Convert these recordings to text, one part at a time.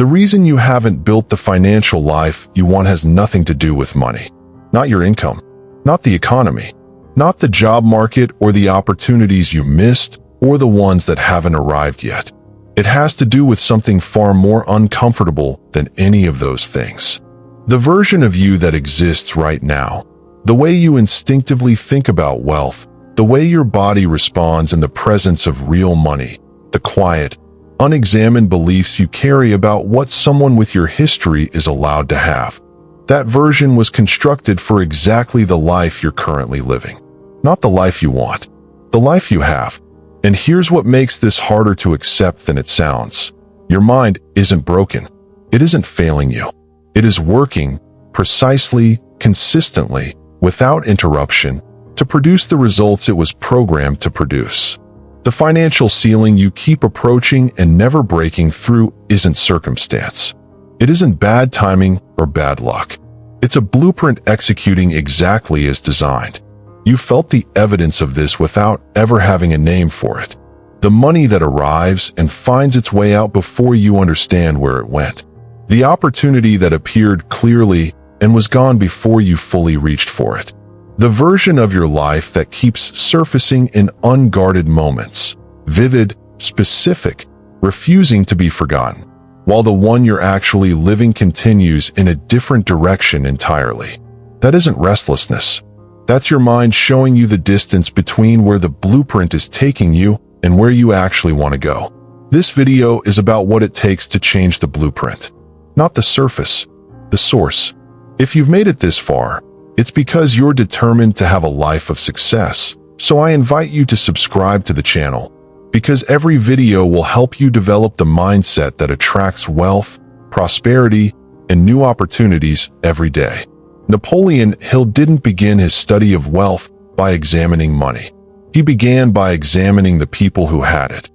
The reason you haven't built the financial life you want has nothing to do with money. Not your income, not the economy, not the job market or the opportunities you missed or the ones that haven't arrived yet. It has to do with something far more uncomfortable than any of those things. The version of you that exists right now, the way you instinctively think about wealth, the way your body responds in the presence of real money, the quiet, unexamined beliefs you carry about what someone with your history is allowed to have. That version was constructed for exactly the life you're currently living. Not the life you want, the life you have. And here's what makes this harder to accept than it sounds. Your mind isn't broken. It isn't failing you. It is working precisely, consistently, without interruption, to produce the results it was programmed to produce. The financial ceiling you keep approaching and never breaking through isn't circumstance. It isn't bad timing or bad luck. It's a blueprint executing exactly as designed. You felt the evidence of this without ever having a name for it. The money that arrives and finds its way out before you understand where it went. The opportunity that appeared clearly and was gone before you fully reached for it. The version of your life that keeps surfacing in unguarded moments, vivid, specific, refusing to be forgotten, while the one you're actually living continues in a different direction entirely. That isn't restlessness. That's your mind showing you the distance between where the blueprint is taking you and where you actually want to go. This video is about what it takes to change the blueprint, not the surface, the source. If you've made it this far, it's because you're determined to have a life of success. So I invite you to subscribe to the channel, because every video will help you develop the mindset that attracts wealth, prosperity, and new opportunities every day. Napoleon Hill didn't begin his study of wealth by examining money. He began by examining the people who had it,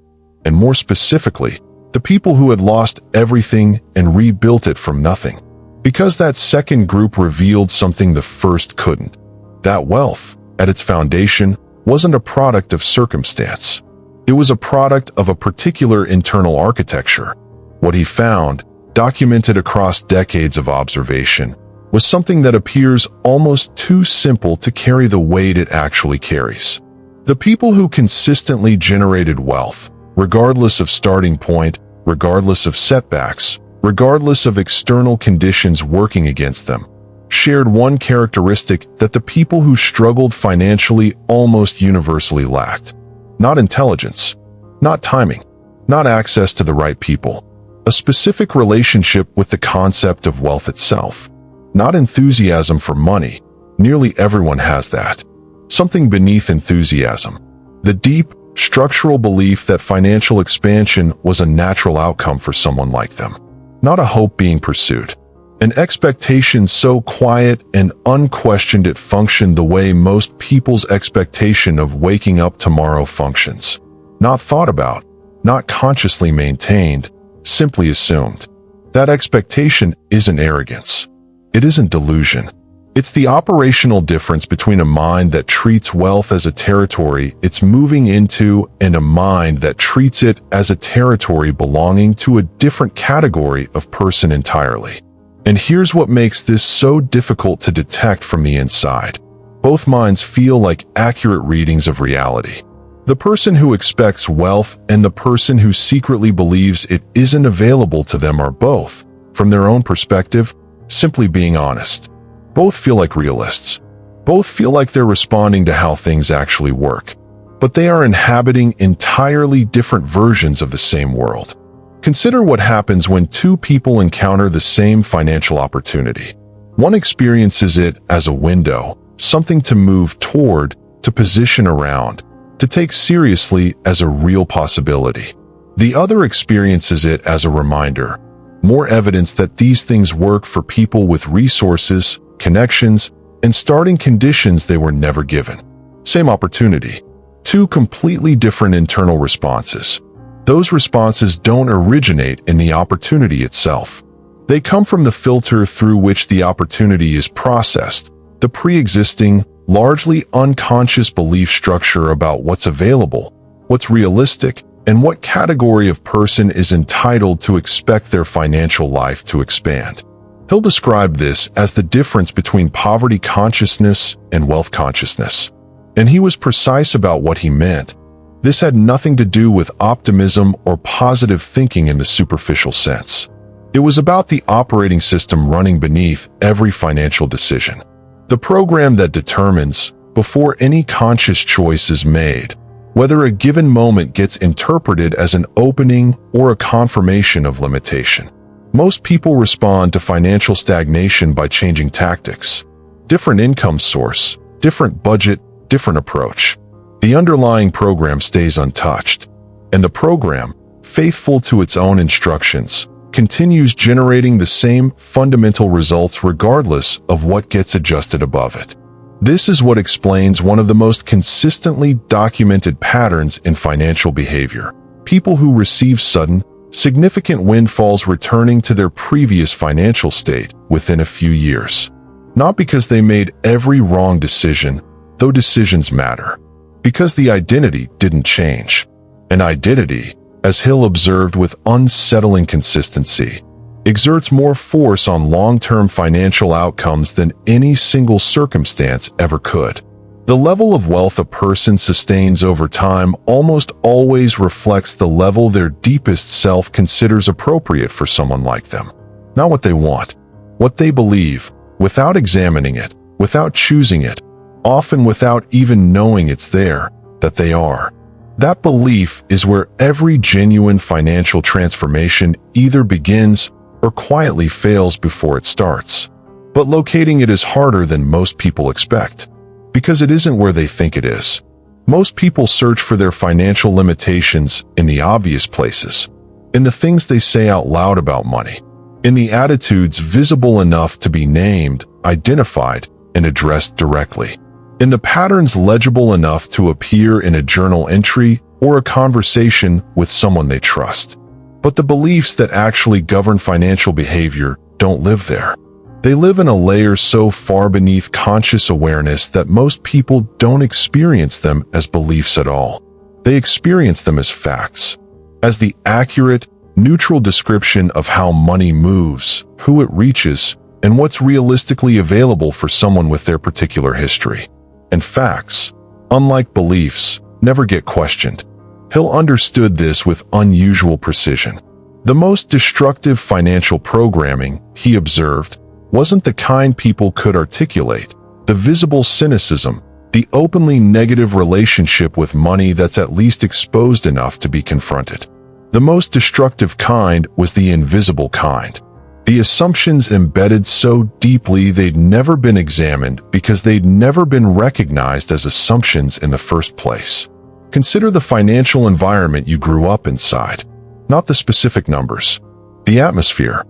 and more specifically, the people who had lost everything and rebuilt it from nothing. Because that second group revealed something the first couldn't. That wealth, at its foundation, wasn't a product of circumstance. It was a product of a particular internal architecture. What he found, documented across decades of observation, was something that appears almost too simple to carry the weight it actually carries. The people who consistently generated wealth, regardless of starting point, regardless of setbacks, regardless of external conditions working against them, shared one characteristic that the people who struggled financially almost universally lacked. Not intelligence, not timing, not access to the right people, a specific relationship with the concept of wealth itself. Not enthusiasm for money. Nearly everyone has that. Something beneath enthusiasm. The deep, structural belief that financial expansion was a natural outcome for someone like them. Not a hope being pursued. An expectation so quiet and unquestioned it functioned the way most people's expectation of waking up tomorrow functions. Not thought about, not consciously maintained, simply assumed. That expectation isn't arrogance. It isn't delusion. It's the operational difference between a mind that treats wealth as a territory it's moving into and a mind that treats it as a territory belonging to a different category of person entirely. And here's what makes this so difficult to detect from the inside. Both minds feel like accurate readings of reality. The person who expects wealth and the person who secretly believes it isn't available to them are both, from their own perspective, simply being honest. Both feel like realists. Both feel like they're responding to how things actually work. But they are inhabiting entirely different versions of the same world. Consider what happens when two people encounter the same financial opportunity. One experiences it as a window, something to move toward, to position around, to take seriously as a real possibility. The other experiences it as a reminder, more evidence that these things work for people with resources, connections, and starting conditions they were never given. Same opportunity. Two completely different internal responses. Those responses don't originate in the opportunity itself. They come from the filter through which the opportunity is processed, the pre-existing, largely unconscious belief structure about what's available, what's realistic, and what category of person is entitled to expect their financial life to expand. Hill described this as the difference between poverty consciousness and wealth consciousness. And he was precise about what he meant. This had nothing to do with optimism or positive thinking in the superficial sense. It was about the operating system running beneath every financial decision. The program that determines, before any conscious choice is made, whether a given moment gets interpreted as an opening or a confirmation of limitation. Most people respond to financial stagnation by changing tactics. Different income source, different budget, different approach. The underlying program stays untouched, and the program, faithful to its own instructions, continues generating the same fundamental results regardless of what gets adjusted above it. This is what explains one of the most consistently documented patterns in financial behavior. People who receive sudden, significant windfalls returning to their previous financial state within a few years. Not because they made every wrong decision, though decisions matter. Because the identity didn't change. An identity, as Hill observed with unsettling consistency, exerts more force on long-term financial outcomes than any single circumstance ever could. The level of wealth a person sustains over time almost always reflects the level their deepest self considers appropriate for someone like them. Not what they want, what they believe, without examining it, without choosing it, often without even knowing it's there, that they are. That belief is where every genuine financial transformation either begins or quietly fails before it starts. But locating it is harder than most people expect, because it isn't where they think it is. Most people search for their financial limitations in the obvious places, in the things they say out loud about money, in the attitudes visible enough to be named, identified, and addressed directly, in the patterns legible enough to appear in a journal entry or a conversation with someone they trust. But the beliefs that actually govern financial behavior don't live there. They live in a layer so far beneath conscious awareness that most people don't experience them as beliefs at all. They experience them as facts, as the accurate, neutral description of how money moves, who it reaches, and what's realistically available for someone with their particular history. And facts, unlike beliefs, never get questioned. Hill understood this with unusual precision. The most destructive financial programming, he observed, wasn't the kind people could articulate, the visible cynicism, the openly negative relationship with money that's at least exposed enough to be confronted. The most destructive kind was the invisible kind. The assumptions embedded so deeply they'd never been examined because they'd never been recognized as assumptions in the first place. Consider the financial environment you grew up inside, not the specific numbers. The atmosphere,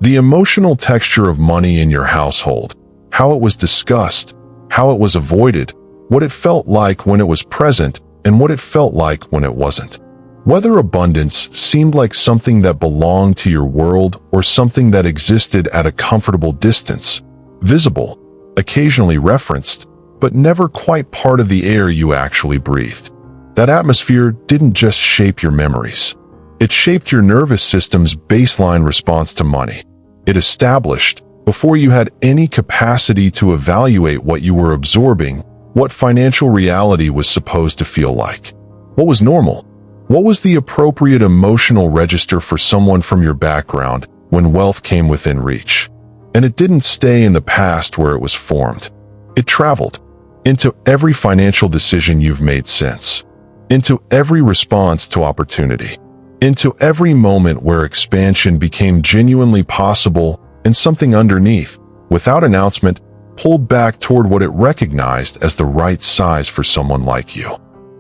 the emotional texture of money in your household, how it was discussed, how it was avoided, what it felt like when it was present, and what it felt like when it wasn't. Whether abundance seemed like something that belonged to your world or something that existed at a comfortable distance, visible, occasionally referenced, but never quite part of the air you actually breathed. That atmosphere didn't just shape your memories. It shaped your nervous system's baseline response to money. It established, before you had any capacity to evaluate what you were absorbing, what financial reality was supposed to feel like. What was normal? What was the appropriate emotional register for someone from your background when wealth came within reach? And it didn't stay in the past where it was formed. It traveled into every financial decision you've made since, into every response to opportunity, into every moment where expansion became genuinely possible and something underneath, without announcement, pulled back toward what it recognized as the right size for someone like you.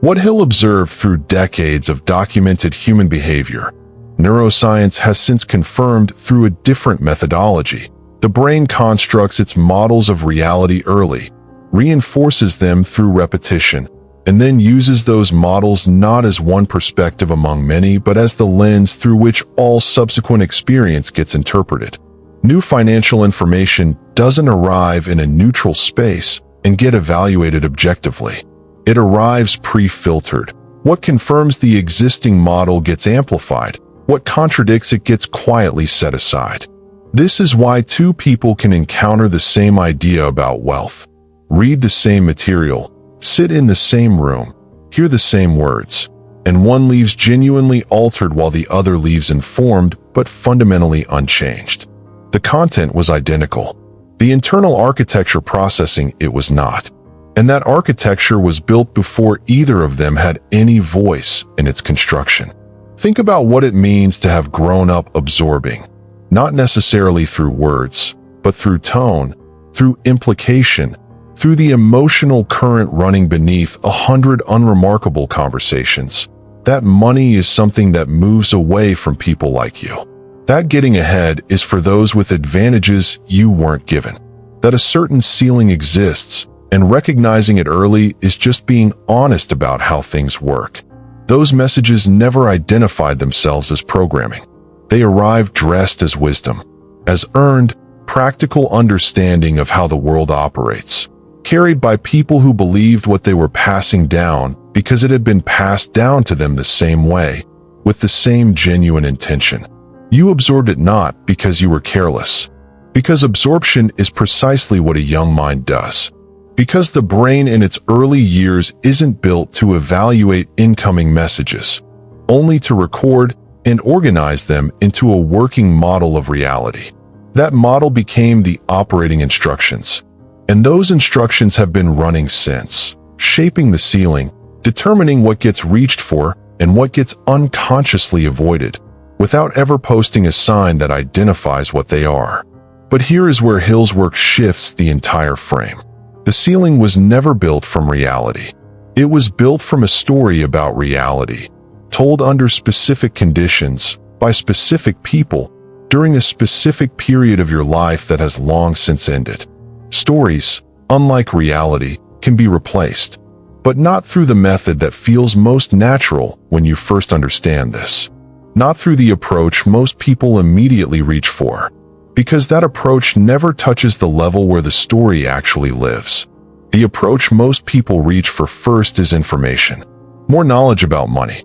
What Hill observed through decades of documented human behavior, neuroscience has since confirmed through a different methodology. The brain constructs its models of reality early, reinforces them through repetition, and then uses those models not as one perspective among many, but as the lens through which all subsequent experience gets interpreted. New financial information doesn't arrive in a neutral space and get evaluated objectively. It arrives pre-filtered, What confirms the existing model gets amplified. What contradicts it gets quietly set aside. This is why two people can encounter the same idea about wealth, read the same material, sit in the same room, hear the same words, and one leaves genuinely altered while the other leaves informed but fundamentally unchanged. The content was identical. The internal architecture processing it was not. And that architecture was built before either of them had any voice in its construction. Think about what it means to have grown up absorbing, not necessarily through words, but through tone, through implication, through the emotional current running beneath 100 unremarkable conversations. That money is something that moves away from people like you. That getting ahead is for those with advantages you weren't given. That a certain ceiling exists, and recognizing it early is just being honest about how things work. Those messages never identified themselves as programming. They arrived dressed as wisdom, as earned, practical understanding of how the world operates, carried by people who believed what they were passing down because it had been passed down to them the same way, with the same genuine intention. You absorbed it not because you were careless, because absorption is precisely what a young mind does. Because the brain in its early years isn't built to evaluate incoming messages, only to record and organize them into a working model of reality. That model became the operating instructions, and those instructions have been running since, shaping the ceiling, determining what gets reached for and what gets unconsciously avoided, without ever posting a sign that identifies what they are. But here is where Hill's work shifts the entire frame. The ceiling was never built from reality. It was built from a story about reality, told under specific conditions, by specific people, during a specific period of your life that has long since ended. Stories, unlike reality, can be replaced, but not through the method that feels most natural when you first understand this. Not through the approach most people immediately reach for, because that approach never touches the level where the story actually lives. The approach most people reach for first is information. More knowledge about money,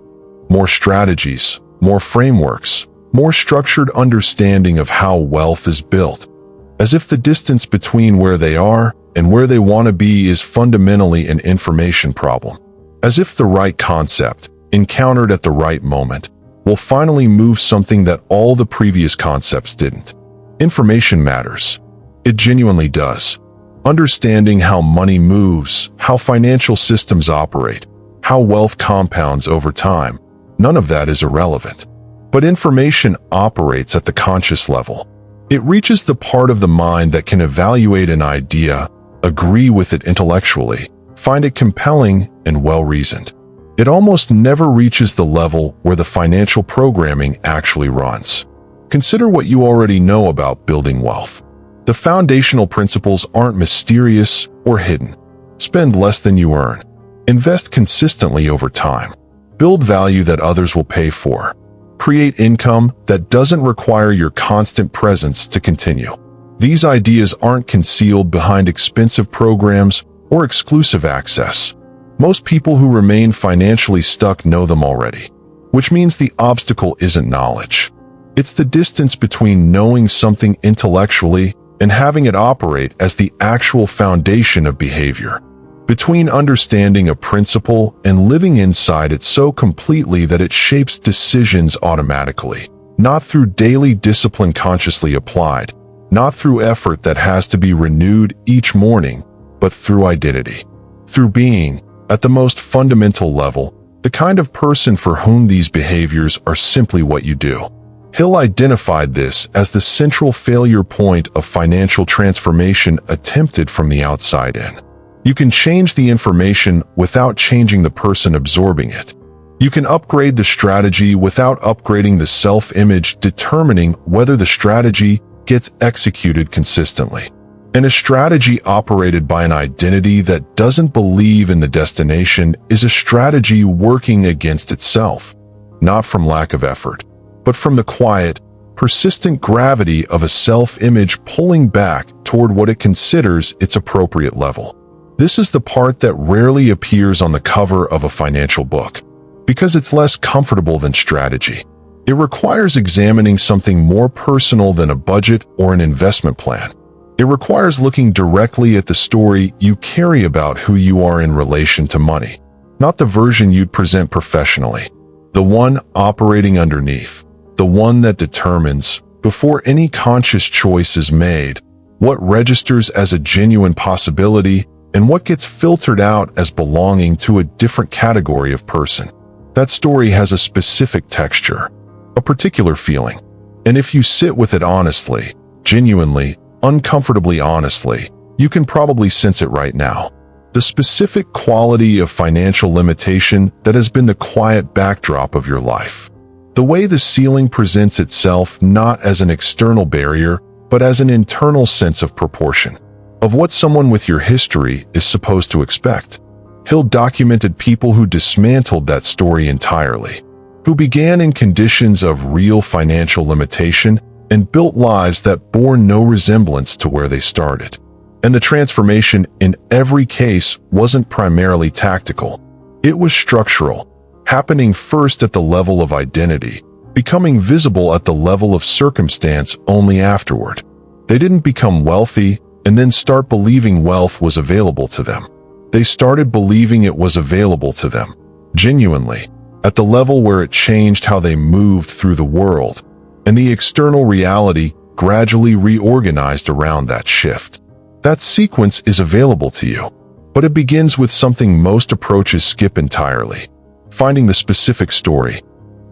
more strategies, more frameworks, more structured understanding of how wealth is built, as if the distance between where they are and where they want to be is fundamentally an information problem. As if the right concept, encountered at the right moment, will finally move something that all the previous concepts didn't. Information matters. It genuinely does. Understanding how money moves, how financial systems operate, how wealth compounds over time, none of that is irrelevant. But information operates at the conscious level. It reaches the part of the mind that can evaluate an idea, agree with it intellectually, find it compelling and well-reasoned. It almost never reaches the level where the financial programming actually runs. Consider what you already know about building wealth. The foundational principles aren't mysterious or hidden. Spend less than you earn. Invest consistently over time. Build value that others will pay for. Create income that doesn't require your constant presence to continue. These ideas aren't concealed behind expensive programs or exclusive access. Most people who remain financially stuck know them already, which means the obstacle isn't knowledge. It's the distance between knowing something intellectually and having it operate as the actual foundation of behavior. Between understanding a principle and living inside it so completely that it shapes decisions automatically, not through daily discipline consciously applied, not through effort that has to be renewed each morning, but through identity. Through being, at the most fundamental level, the kind of person for whom these behaviors are simply what you do. Hill identified this as the central failure point of financial transformation attempted from the outside in. You can change the information without changing the person absorbing it. You can upgrade the strategy without upgrading the self-image, determining whether the strategy gets executed consistently. And a strategy operated by an identity that doesn't believe in the destination is a strategy working against itself, not from lack of effort, but from the quiet, persistent gravity of a self-image pulling back toward what it considers its appropriate level. This is the part that rarely appears on the cover of a financial book. because it's less comfortable than strategy. It requires examining something more personal than a budget or an investment plan. It requires looking directly at the story you carry about who you are in relation to money, not the version you'd present professionally, the one operating underneath, the one that determines, before any conscious choice is made, what registers as a genuine possibility and what gets filtered out as belonging to a different category of person. That story has a specific texture, a particular feeling, and if you sit with it honestly, genuinely, uncomfortably honestly, you can probably sense it right now. The specific quality of financial limitation that has been the quiet backdrop of your life. The way the ceiling presents itself not as an external barrier, but as an internal sense of proportion, of what someone with your history is supposed to expect. Hill documented people who dismantled that story entirely, who began in conditions of real financial limitation and built lives that bore no resemblance to where they started. And the transformation in every case wasn't primarily tactical. It was structural, happening first at the level of identity, becoming visible at the level of circumstance only afterward. They didn't become wealthy and then start believing wealth was available to them. They started believing it was available to them, genuinely, at the level where it changed how they moved through the world, and the external reality gradually reorganized around that shift. That sequence is available to you, but it begins with something most approaches skip entirely: finding the specific story,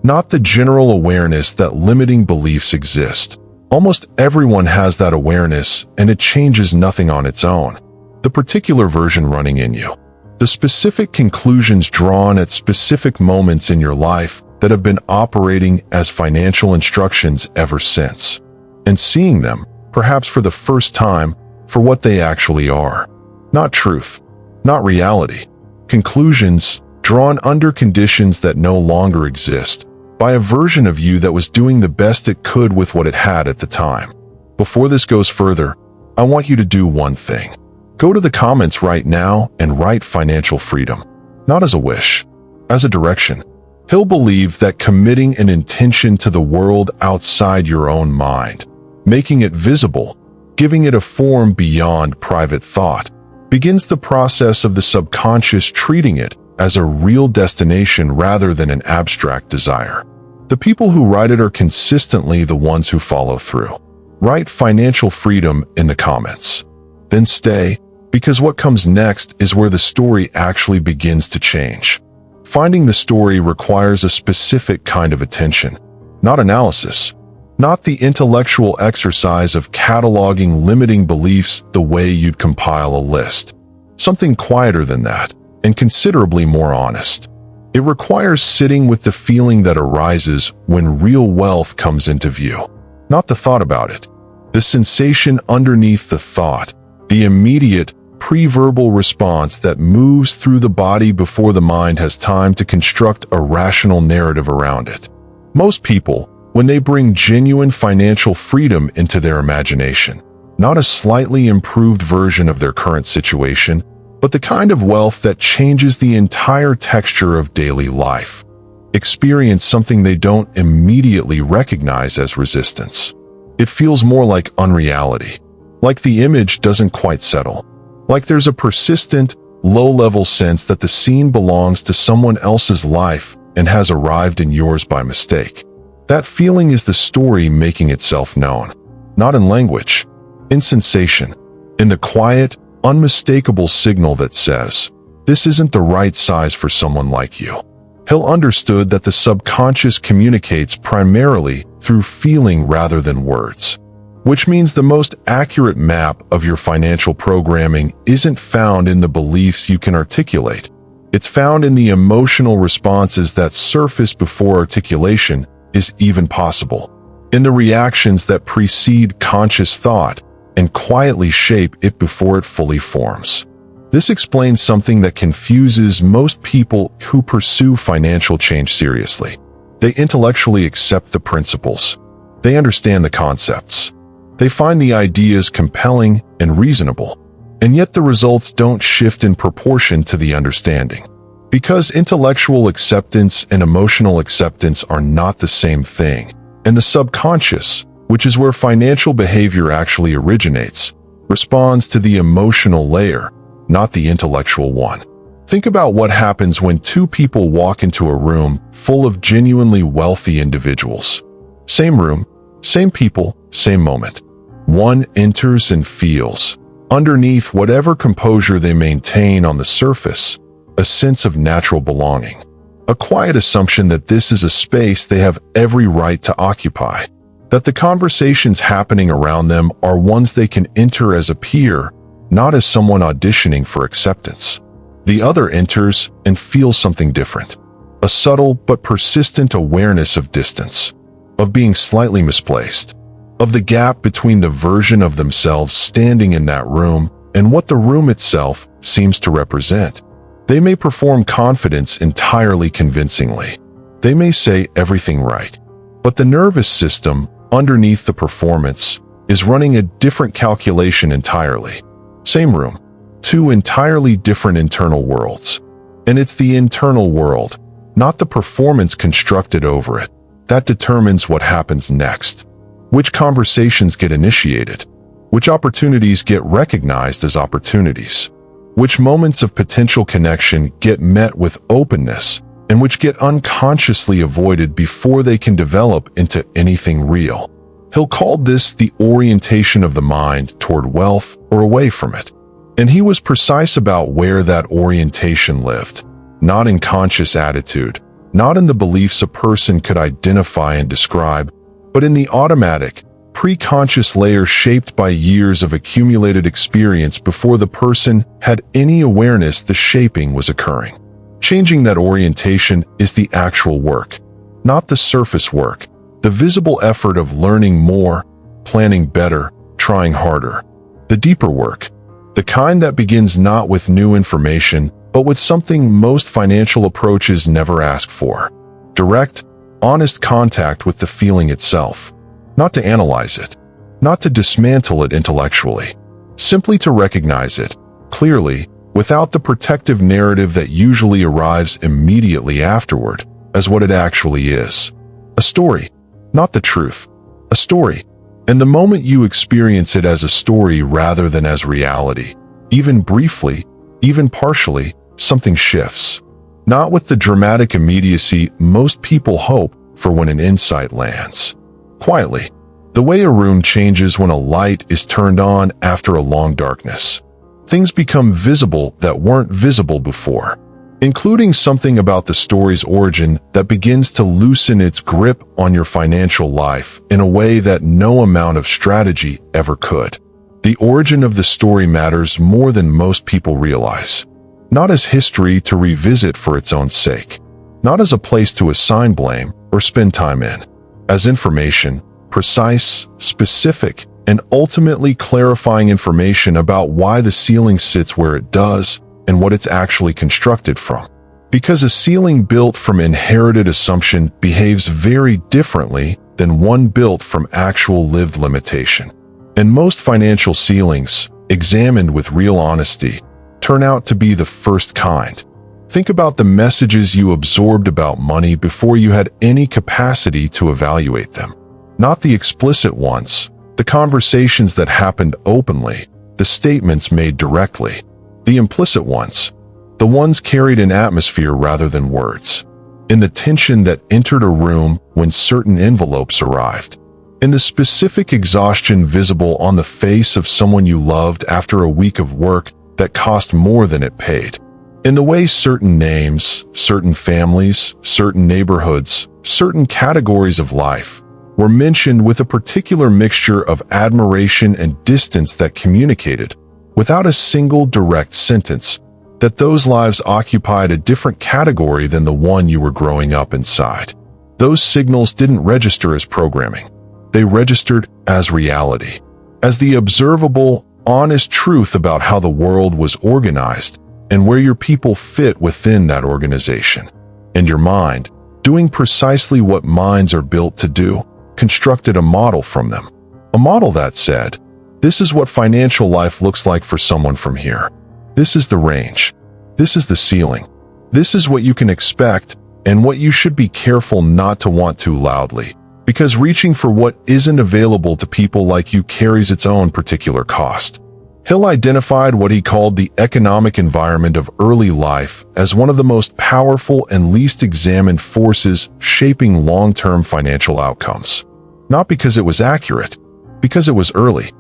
not the general awareness that limiting beliefs exist. Almost everyone has that awareness, and it changes nothing on its own. The particular version running in you, the specific conclusions drawn at specific moments in your life that have been operating as financial instructions ever since, and seeing them, perhaps for the first time, for what they actually are. Not truth, not reality. Conclusions drawn under conditions that no longer exist, by a version of you that was doing the best it could with what it had at the time. Before this goes further, I want you to do one thing. Go to the comments right now and write financial freedom, not as a wish, as a direction. Hill believed that committing an intention to the world outside your own mind, making it visible, giving it a form beyond private thought, begins the process of the subconscious treating it as a real destination rather than an abstract desire. The people who write it are consistently the ones who follow through. Write financial freedom in the comments. Then stay, because what comes next is where the story actually begins to change. Finding the story requires a specific kind of attention, not analysis, not the intellectual exercise of cataloging limiting beliefs the way you'd compile a list. Something quieter than that, and considerably more honest. It requires sitting with the feeling that arises when real wealth comes into view, not the thought about it. The sensation underneath the thought, the immediate, pre-verbal response that moves through the body before the mind has time to construct a rational narrative around it. Most people, when they bring genuine financial freedom into their imagination, not a slightly improved version of their current situation, but the kind of wealth that changes the entire texture of daily life, experience something they don't immediately recognize as resistance. It feels more like unreality, like the image doesn't quite settle, like there's a persistent, low-level sense that the scene belongs to someone else's life and has arrived in yours by mistake. That feeling is the story making itself known, not in language, in sensation, in the quiet, unmistakable signal that says, this isn't the right size for someone like you. Hill understood that the subconscious communicates primarily through feeling rather than words, which means the most accurate map of your financial programming isn't found in the beliefs you can articulate. It's found in the emotional responses that surface before articulation is even possible, in the reactions that precede conscious thought and quietly shape it before it fully forms. This explains something that confuses most people who pursue financial change seriously. They intellectually accept the principles. They understand the concepts. They find the ideas compelling and reasonable, and yet the results don't shift in proportion to the understanding. Because intellectual acceptance and emotional acceptance are not the same thing, and the subconscious, which is where financial behavior actually originates, responds to the emotional layer, not the intellectual one. Think about what happens when two people walk into a room full of genuinely wealthy individuals. Same room, same people, same moment. One enters and feels, underneath whatever composure they maintain on the surface, a sense of natural belonging. A quiet assumption that this is a space they have every right to occupy. That the conversations happening around them are ones they can enter as a peer, not as someone auditioning for acceptance. The other enters and feels something different. A subtle but persistent awareness of distance, of being slightly misplaced, of the gap between the version of themselves standing in that room and what the room itself seems to represent. They may perform confidence entirely convincingly. They may say everything right. But the nervous system, underneath the performance, is running a different calculation entirely. Same room, two entirely different internal worlds. And it's the internal world, not the performance constructed over it, that determines what happens next. Which conversations get initiated, which opportunities get recognized as opportunities, which moments of potential connection get met with openness, and which get unconsciously avoided before they can develop into anything real. Hill called this the orientation of the mind toward wealth or away from it. And he was precise about where that orientation lived, not in conscious attitude, not in the beliefs a person could identify and describe, but in the automatic, pre-conscious layer shaped by years of accumulated experience before the person had any awareness the shaping was occurring. Changing that orientation is the actual work, not the surface work, the visible effort of learning more, planning better, trying harder. The deeper work, the kind that begins not with new information, but with something most financial approaches never ask for. Direct, honest contact with the feeling itself. Not to analyze it, not to dismantle it intellectually, simply to recognize it, clearly, without the protective narrative that usually arrives immediately afterward, as what it actually is. A story, not the truth. A story. And the moment you experience it as a story rather than as reality, even briefly, even partially, something shifts. Not with the dramatic immediacy most people hope for when an insight lands. Quietly, the way a room changes when a light is turned on after a long darkness. Things become visible that weren't visible before, including something about the story's origin that begins to loosen its grip on your financial life in a way that no amount of strategy ever could. The origin of the story matters more than most people realize. Not as history to revisit for its own sake. Not as a place to assign blame or spend time in. As information, precise, specific, and ultimately clarifying information about why the ceiling sits where it does and what it's actually constructed from. Because a ceiling built from inherited assumption behaves very differently than one built from actual lived limitation. And most financial ceilings, examined with real honesty, turn out to be the first kind. Think about the messages you absorbed about money before you had any capacity to evaluate them. Not the explicit ones, the conversations that happened openly, the statements made directly. The implicit ones, the ones carried in atmosphere rather than words. In the tension that entered a room when certain envelopes arrived. In the specific exhaustion visible on the face of someone you loved after a week of work that cost more than it paid. In the way certain names, certain families, certain neighborhoods, certain categories of life were mentioned with a particular mixture of admiration and distance that communicated, without a single direct sentence, that those lives occupied a different category than the one you were growing up inside. Those signals didn't register as programming. They registered as reality, as the observable, honest truth about how the world was organized and where your people fit within that organization. And your mind, doing precisely what minds are built to do, constructed a model from them. A model that said, this is what financial life looks like for someone from here. This is the range. This is the ceiling. This is what you can expect and what you should be careful not to want too loudly, because reaching for what isn't available to people like you carries its own particular cost. Hill identified what he called the economic environment of early life as one of the most powerful and least examined forces shaping long-term financial outcomes. Not because it was accurate, because it was early.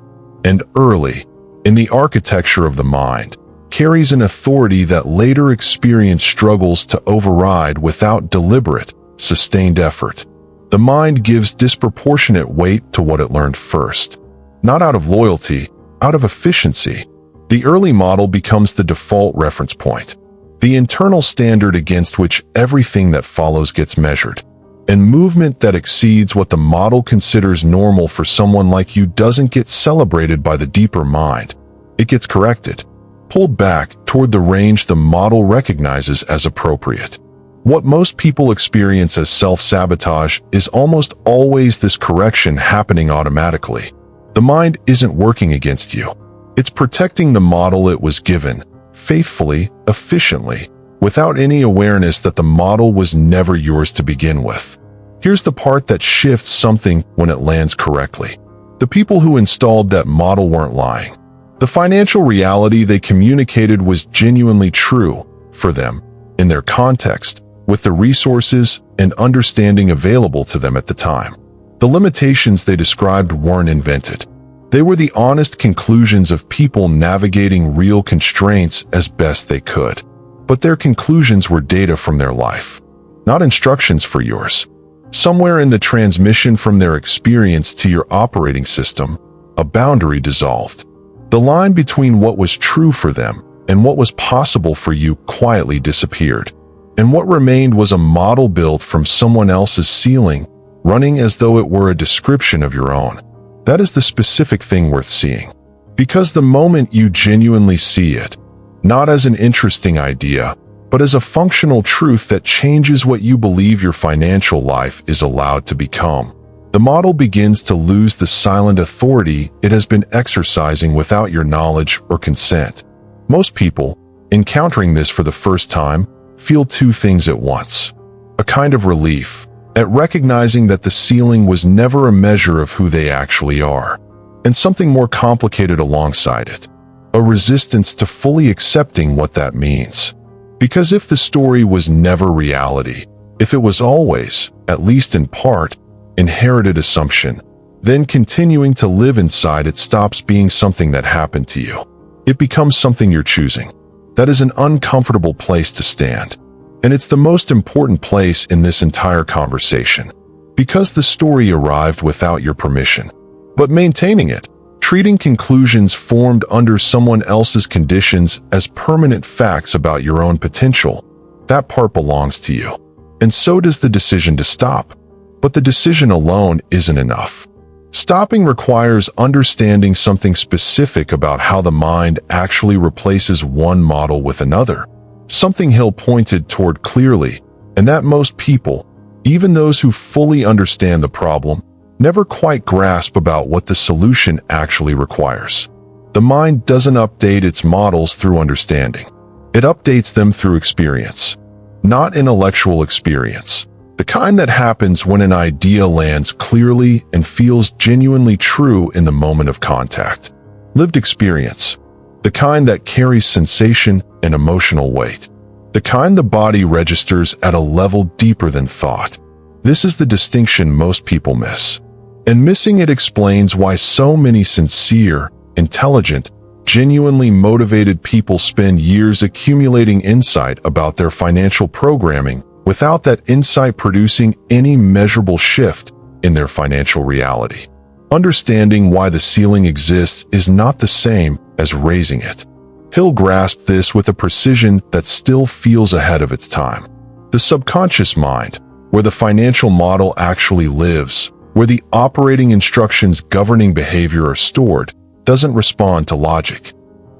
And early, in the architecture of the mind, carries an authority that later experience struggles to override without deliberate, sustained effort. The mind gives disproportionate weight to what it learned first. Not out of loyalty, out of efficiency. The early model becomes the default reference point, the internal standard against which everything that follows gets measured. And movement that exceeds what the model considers normal for someone like you doesn't get celebrated by the deeper mind. It gets corrected, pulled back toward the range the model recognizes as appropriate. What most people experience as self-sabotage is almost always this correction happening automatically. The mind isn't working against you. It's protecting the model it was given, faithfully, efficiently, without any awareness that the model was never yours to begin with. Here's the part that shifts something when it lands correctly. The people who installed that model weren't lying. The financial reality they communicated was genuinely true for them, in their context, with the resources and understanding available to them at the time. The limitations they described weren't invented. They were the honest conclusions of people navigating real constraints as best they could. But their conclusions were data from their life, not instructions for yours. Somewhere in the transmission from their experience to your operating system, a boundary dissolved. The line between what was true for them and what was possible for you quietly disappeared. And what remained was a model built from someone else's ceiling, running as though it were a description of your own. That is the specific thing worth seeing. Because the moment you genuinely see it, not as an interesting idea, but as a functional truth that changes what you believe your financial life is allowed to become, the model begins to lose the silent authority it has been exercising without your knowledge or consent. Most people, encountering this for the first time, feel two things at once. A kind of relief at recognizing that the ceiling was never a measure of who they actually are, and something more complicated alongside it. A resistance to fully accepting what that means. Because if the story was never reality, if it was always, at least in part, inherited assumption, then continuing to live inside it stops being something that happened to you. It becomes something you're choosing. That is an uncomfortable place to stand. And it's the most important place in this entire conversation. Because the story arrived without your permission. But maintaining it, treating conclusions formed under someone else's conditions as permanent facts about your own potential, that part belongs to you. And so does the decision to stop. But the decision alone isn't enough. Stopping requires understanding something specific about how the mind actually replaces one model with another. Something Hill pointed toward clearly, and that most people, even those who fully understand the problem, never quite grasp about what the solution actually requires. The mind doesn't update its models through understanding. It updates them through experience. Not intellectual experience. The kind that happens when an idea lands clearly and feels genuinely true in the moment of contact. Lived experience. The kind that carries sensation and emotional weight. The kind the body registers at a level deeper than thought. This is the distinction most people miss. And missing it explains why so many sincere, intelligent, genuinely motivated people spend years accumulating insight about their financial programming without that insight producing any measurable shift in their financial reality. Understanding why the ceiling exists is not the same as raising it. Hill grasped this with a precision that still feels ahead of its time. The subconscious mind, where the financial model actually lives, where the operating instructions governing behavior are stored, doesn't respond to logic.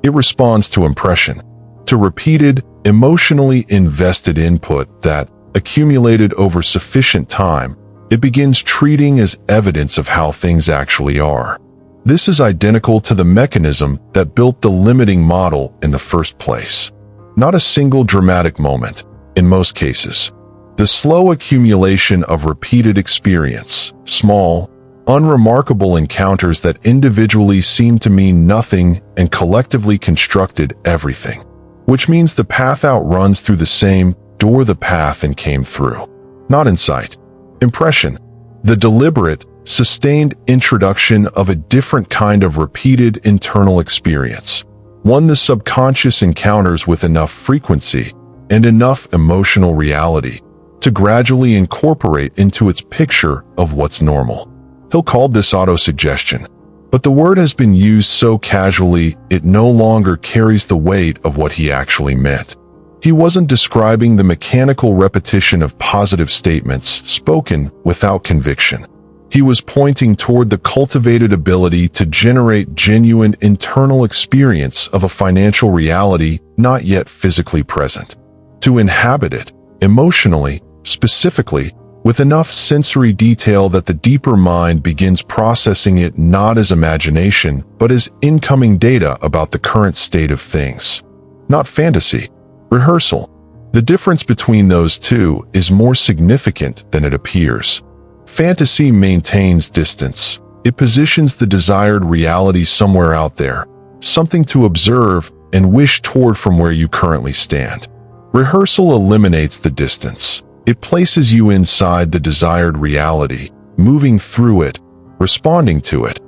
It responds to impression, to repeated, emotionally invested input that, accumulated over sufficient time, it begins treating as evidence of how things actually are. This is identical to the mechanism that built the limiting model in the first place. Not a single dramatic moment, in most cases. The slow accumulation of repeated experience, small, unremarkable encounters that individually seem to mean nothing and collectively constructed everything. Which means the path out runs through the same door the path and came through. Not insight. Impression. The deliberate, sustained introduction of a different kind of repeated internal experience. One the subconscious encounters with enough frequency and enough emotional reality to gradually incorporate into its picture of what's normal. Hill called this autosuggestion, but the word has been used so casually it no longer carries the weight of what he actually meant. He wasn't describing the mechanical repetition of positive statements spoken without conviction. He was pointing toward the cultivated ability to generate genuine internal experience of a financial reality not yet physically present. To inhabit it, emotionally, specifically, with enough sensory detail that the deeper mind begins processing it not as imagination, but as incoming data about the current state of things. Not fantasy, rehearsal. The difference between those two is more significant than it appears. Fantasy maintains distance. It positions the desired reality somewhere out there, something to observe and wish toward from where you currently stand. Rehearsal eliminates the distance. It places you inside the desired reality, moving through it, responding to it,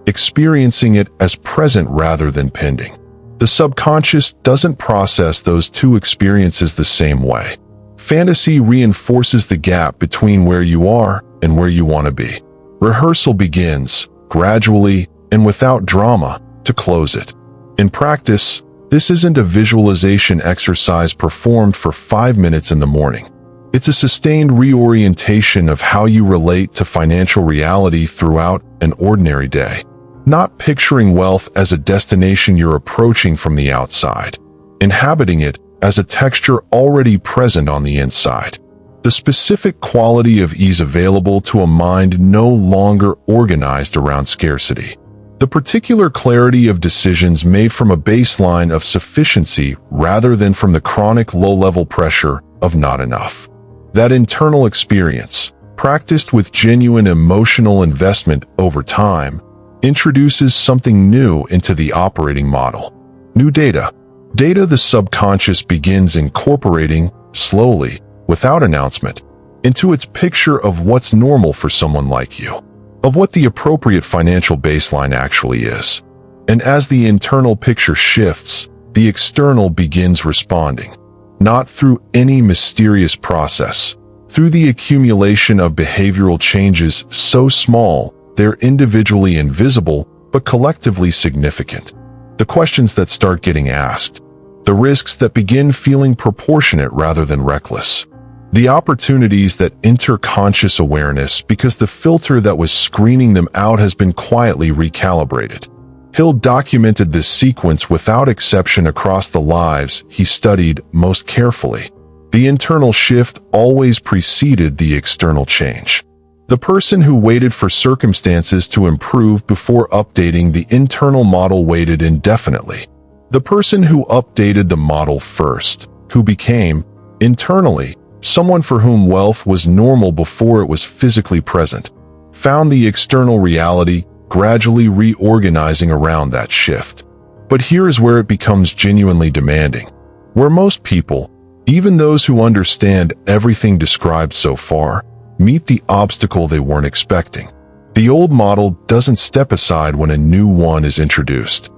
experiencing it as present rather than pending. The subconscious doesn't process those two experiences the same way. Fantasy reinforces the gap between where you are and where you want to be. Rehearsal begins, gradually and without drama, to close it. In practice, this isn't a visualization exercise performed for 5 minutes in the morning. It's a sustained reorientation of how you relate to financial reality throughout an ordinary day. Not picturing wealth as a destination you're approaching from the outside, inhabiting it as a texture already present on the inside. The specific quality of ease available to a mind no longer organized around scarcity. The particular clarity of decisions made from a baseline of sufficiency rather than from the chronic low-level pressure of not enough. That internal experience, practiced with genuine emotional investment over time, introduces something new into the operating model. New data. Data the subconscious begins incorporating, slowly, without announcement, into its picture of what's normal for someone like you, of what the appropriate financial baseline actually is. And as the internal picture shifts, the external begins responding, not through any mysterious process, through the accumulation of behavioral changes so small they're individually invisible but collectively significant. The questions that start getting asked, the risks that begin feeling proportionate rather than reckless, the opportunities that enter conscious awareness because the filter that was screening them out has been quietly recalibrated. Hill documented this sequence without exception across the lives he studied most carefully. The internal shift always preceded the external change. The person who waited for circumstances to improve before updating the internal model waited indefinitely. The person who updated the model first, who became, internally, someone for whom wealth was normal before it was physically present, found the external reality gradually reorganizing around that shift. But here is where it becomes genuinely demanding. Where most people, even those who understand everything described so far, meet the obstacle they weren't expecting. The old model doesn't step aside when a new one is introduced.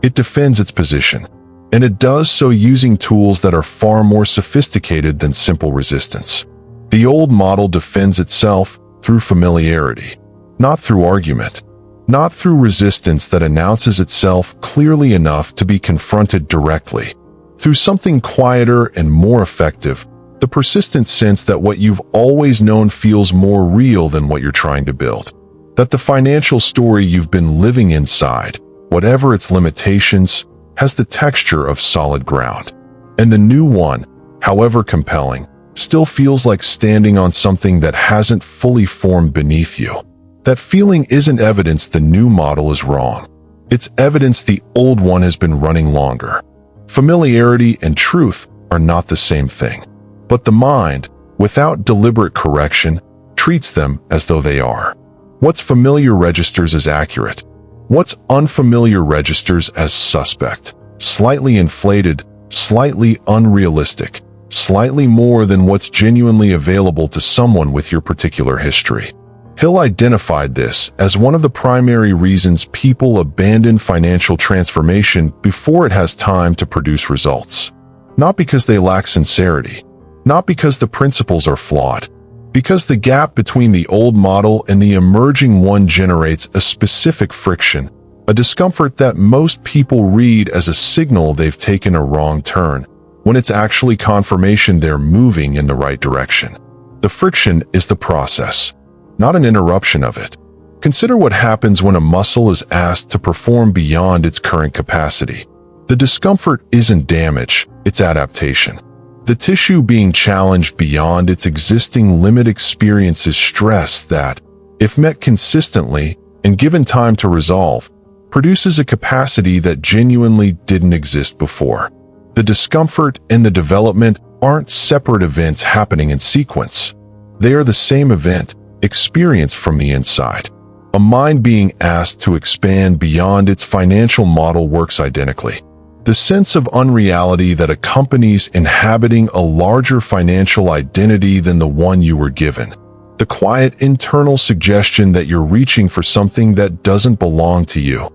It defends its position, and it does so using tools that are far more sophisticated than simple resistance. The old model defends itself through familiarity, not through argument, not through resistance that announces itself clearly enough to be confronted directly, through something quieter and more effective, the persistent sense that what you've always known feels more real than what you're trying to build. That the financial story you've been living inside, whatever its limitations, has the texture of solid ground. And the new one, however compelling, still feels like standing on something that hasn't fully formed beneath you. That feeling isn't evidence the new model is wrong. It's evidence the old one has been running longer. Familiarity and truth are not the same thing. But the mind, without deliberate correction, treats them as though they are. What's familiar registers as accurate. What's unfamiliar registers as suspect, slightly inflated, slightly unrealistic, slightly more than what's genuinely available to someone with your particular history. Hill identified this as one of the primary reasons people abandon financial transformation before it has time to produce results. Not because they lack sincerity, not because the principles are flawed, because the gap between the old model and the emerging one generates a specific friction, a discomfort that most people read as a signal they've taken a wrong turn, when it's actually confirmation they're moving in the right direction. The friction is the process, not an interruption of it. Consider what happens when a muscle is asked to perform beyond its current capacity. The discomfort isn't damage, it's adaptation. The tissue being challenged beyond its existing limit experiences stress that, if met consistently and given time to resolve, produces a capacity that genuinely didn't exist before. The discomfort and the development aren't separate events happening in sequence. They are the same event, experienced from the inside. A mind being asked to expand beyond its financial model works identically. The sense of unreality that accompanies inhabiting a larger financial identity than the one you were given. The quiet internal suggestion that you're reaching for something that doesn't belong to you.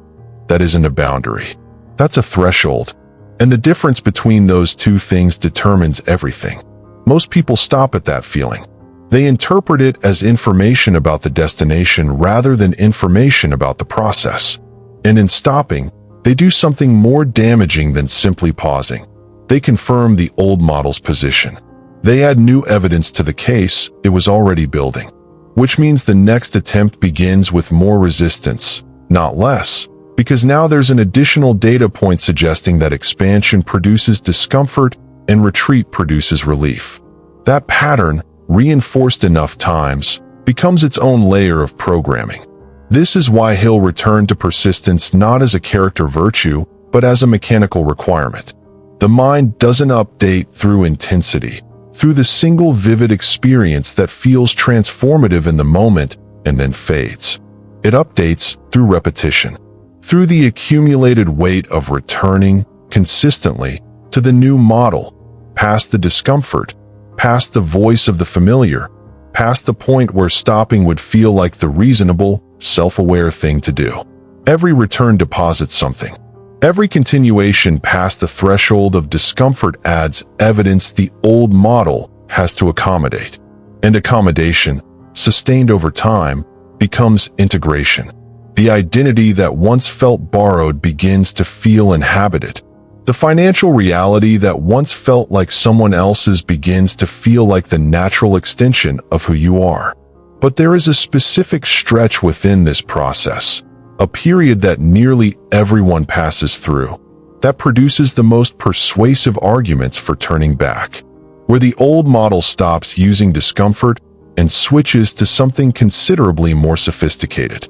That isn't a boundary. That's a threshold. And the difference between those two things determines everything. Most people stop at that feeling. They interpret it as information about the destination rather than information about the process. And in stopping, they do something more damaging than simply pausing. They confirm the old model's position. They add new evidence to the case it was already building, which means the next attempt begins with more resistance, not less, because now there's an additional data point suggesting that expansion produces discomfort and retreat produces relief. That pattern, reinforced enough times, becomes its own layer of programming. This is why Hill returned to persistence not as a character virtue, but as a mechanical requirement. The mind doesn't update through intensity, through the single vivid experience that feels transformative in the moment and then fades. It updates through repetition, through the accumulated weight of returning consistently to the new model, past the discomfort, past the voice of the familiar, past the point where stopping would feel like the reasonable, self-aware thing to do. Every return deposits something. Every continuation past the threshold of discomfort adds evidence the old model has to accommodate. And accommodation, sustained over time, becomes integration. The identity that once felt borrowed begins to feel inhabited. The financial reality that once felt like someone else's begins to feel like the natural extension of who you are. But there is a specific stretch within this process, a period that nearly everyone passes through, that produces the most persuasive arguments for turning back, where the old model stops using discomfort and switches to something considerably more sophisticated.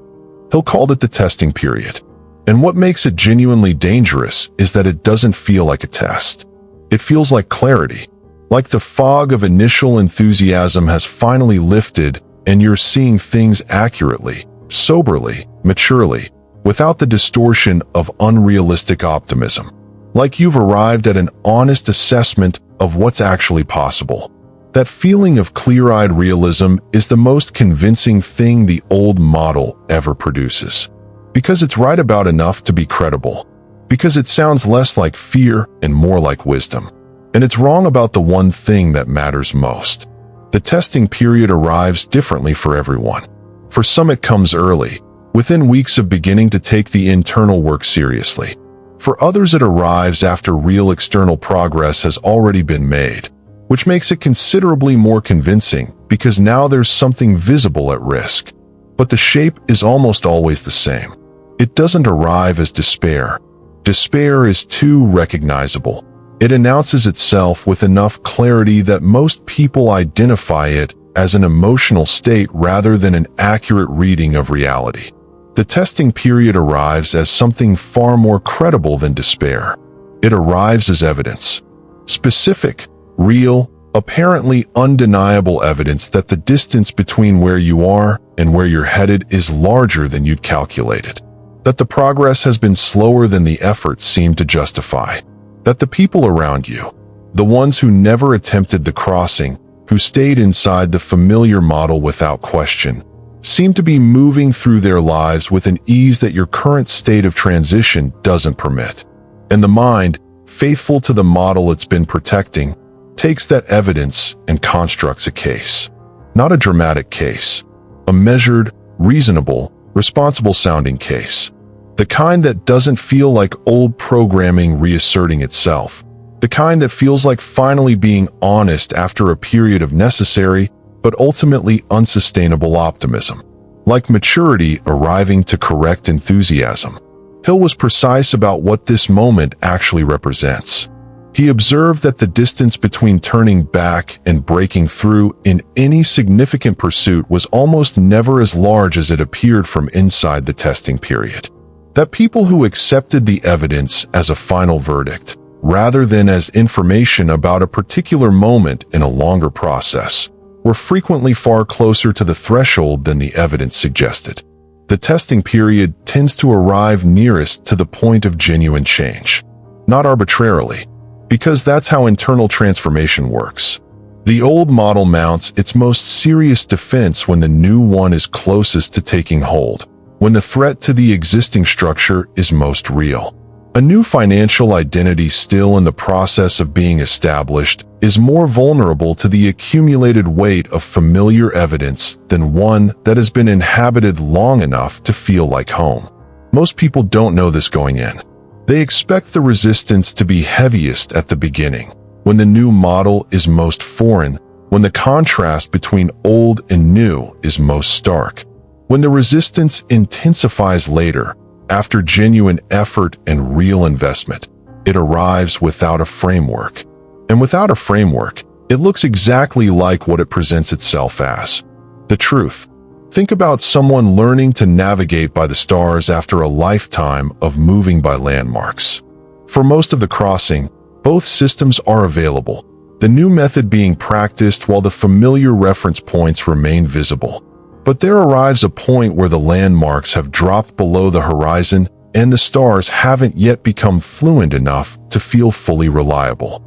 Hill called it the testing period. And what makes it genuinely dangerous is that it doesn't feel like a test. It feels like clarity, like the fog of initial enthusiasm has finally lifted and you're seeing things accurately, soberly, maturely, without the distortion of unrealistic optimism. Like you've arrived at an honest assessment of what's actually possible. That feeling of clear-eyed realism is the most convincing thing the old model ever produces. Because it's right about enough to be credible. Because it sounds less like fear and more like wisdom. And it's wrong about the one thing that matters most. The testing period arrives differently for everyone. For some it comes early, within weeks of beginning to take the internal work seriously. For others it arrives after real external progress has already been made, which makes it considerably more convincing because now there's something visible at risk. But the shape is almost always the same. It doesn't arrive as despair. Despair is too recognizable. It announces itself with enough clarity that most people identify it as an emotional state rather than an accurate reading of reality. The testing period arrives as something far more credible than despair. It arrives as evidence. Specific, real, apparently undeniable evidence that the distance between where you are and where you're headed is larger than you'd calculated, that the progress has been slower than the efforts seem to justify, that the people around you, the ones who never attempted the crossing, who stayed inside the familiar model without question, seem to be moving through their lives with an ease that your current state of transition doesn't permit. And the mind, faithful to the model it's been protecting, takes that evidence and constructs a case. Not a dramatic case, a measured, reasonable, responsible-sounding case. The kind that doesn't feel like old programming reasserting itself. The kind that feels like finally being honest after a period of necessary but ultimately unsustainable optimism. Like maturity arriving to correct enthusiasm. Hill was precise about what this moment actually represents. He observed that the distance between turning back and breaking through in any significant pursuit was almost never as large as it appeared from inside the testing period. That people who accepted the evidence as a final verdict, rather than as information about a particular moment in a longer process, were frequently far closer to the threshold than the evidence suggested. The testing period tends to arrive nearest to the point of genuine change. Not arbitrarily, because that's how internal transformation works. The old model mounts its most serious defense when the new one is closest to taking hold, when the threat to the existing structure is most real. A new financial identity still in the process of being established is more vulnerable to the accumulated weight of familiar evidence than one that has been inhabited long enough to feel like home. Most people don't know this going in. They expect the resistance to be heaviest at the beginning, when the new model is most foreign, when the contrast between old and new is most stark, when the resistance intensifies later, after genuine effort and real investment. It arrives without a framework. And without a framework, it looks exactly like what it presents itself as. The truth. Think about someone learning to navigate by the stars after a lifetime of moving by landmarks. For most of the crossing, both systems are available, the new method being practiced while the familiar reference points remain visible. But there arrives a point where the landmarks have dropped below the horizon and the stars haven't yet become fluent enough to feel fully reliable.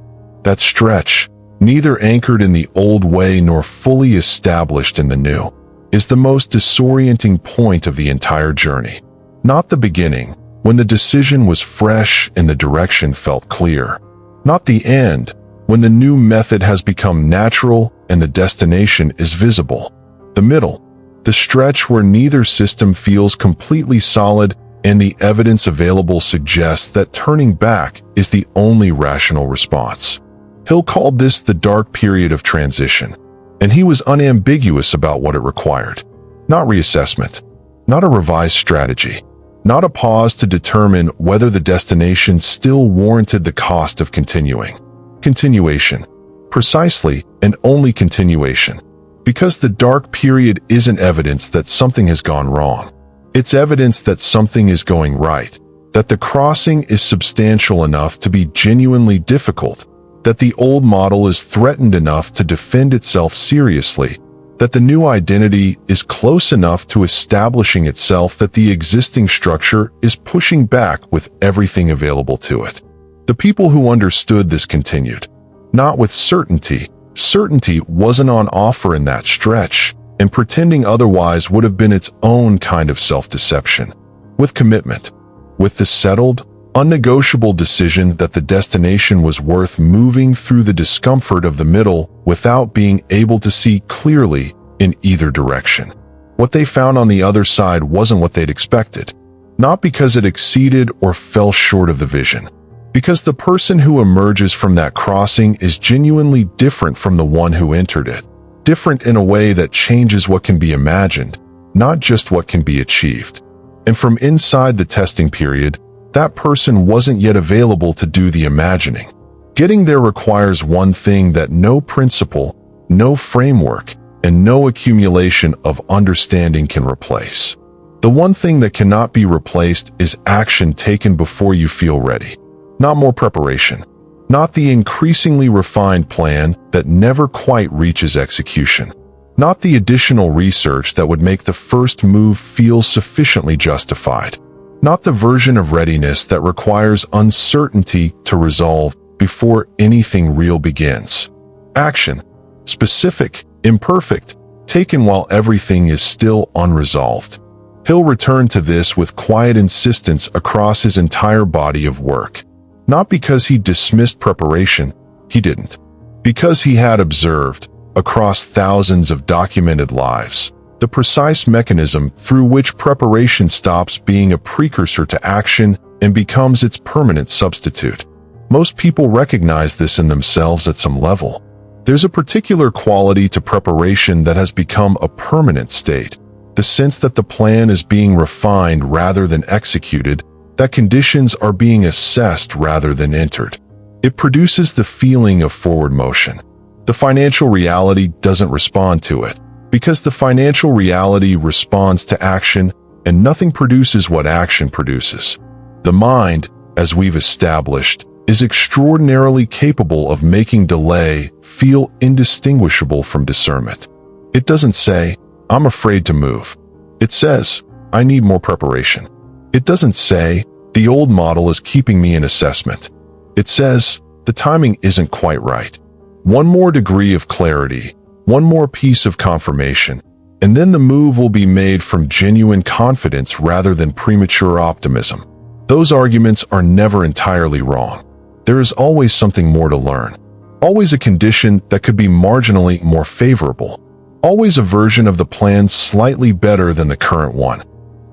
That stretch, neither anchored in the old way nor fully established in the new, is the most disorienting point of the entire journey. Not the beginning, when the decision was fresh and the direction felt clear. Not the end, when the new method has become natural and the destination is visible. The middle. The stretch where neither system feels completely solid and the evidence available suggests that turning back is the only rational response. Hill called this the dark period of transition, and he was unambiguous about what it required. Not reassessment, not a revised strategy, not a pause to determine whether the destination still warranted the cost of continuing. Continuation. Precisely, and only continuation. Because the dark period isn't evidence that something has gone wrong. It's evidence that something is going right, that the crossing is substantial enough to be genuinely difficult, that the old model is threatened enough to defend itself seriously, that the new identity is close enough to establishing itself that the existing structure is pushing back with everything available to it. The people who understood this continued. Not with certainty. Certainty wasn't on offer in that stretch, and pretending otherwise would have been its own kind of self-deception. With commitment. With the settled, unnegotiable decision that the destination was worth moving through the discomfort of the middle without being able to see clearly in either direction. What they found on the other side wasn't what they'd expected. Not because it exceeded or fell short of the vision. Because the person who emerges from that crossing is genuinely different from the one who entered it. Different in a way that changes what can be imagined, not just what can be achieved. And from inside the testing period, that person wasn't yet available to do the imagining. Getting there requires one thing that no principle, no framework, and no accumulation of understanding can replace. The one thing that cannot be replaced is action taken before you feel ready. Not more preparation, not the increasingly refined plan that never quite reaches execution, not the additional research that would make the first move feel sufficiently justified, not the version of readiness that requires uncertainty to resolve before anything real begins. Action, specific, imperfect, taken while everything is still unresolved. Hill returned to this with quiet insistence across his entire body of work. Not because he dismissed preparation, he didn't. Because he had observed, across thousands of documented lives, the precise mechanism through which preparation stops being a precursor to action and becomes its permanent substitute. Most people recognize this in themselves at some level. There's a particular quality to preparation that has become a permanent state, the sense that the plan is being refined rather than executed, that conditions are being assessed rather than entered. It produces the feeling of forward motion. The financial reality doesn't respond to it, because the financial reality responds to action, and nothing produces what action produces. The mind, as we've established, is extraordinarily capable of making delay feel indistinguishable from discernment. It doesn't say, "I'm afraid to move." It says, "I need more preparation." It doesn't say, "The old model is keeping me in assessment." It says, "The timing isn't quite right. One more degree of clarity, one more piece of confirmation, and then the move will be made from genuine confidence rather than premature optimism." Those arguments are never entirely wrong. There is always something more to learn. Always a condition that could be marginally more favorable. Always a version of the plan slightly better than the current one.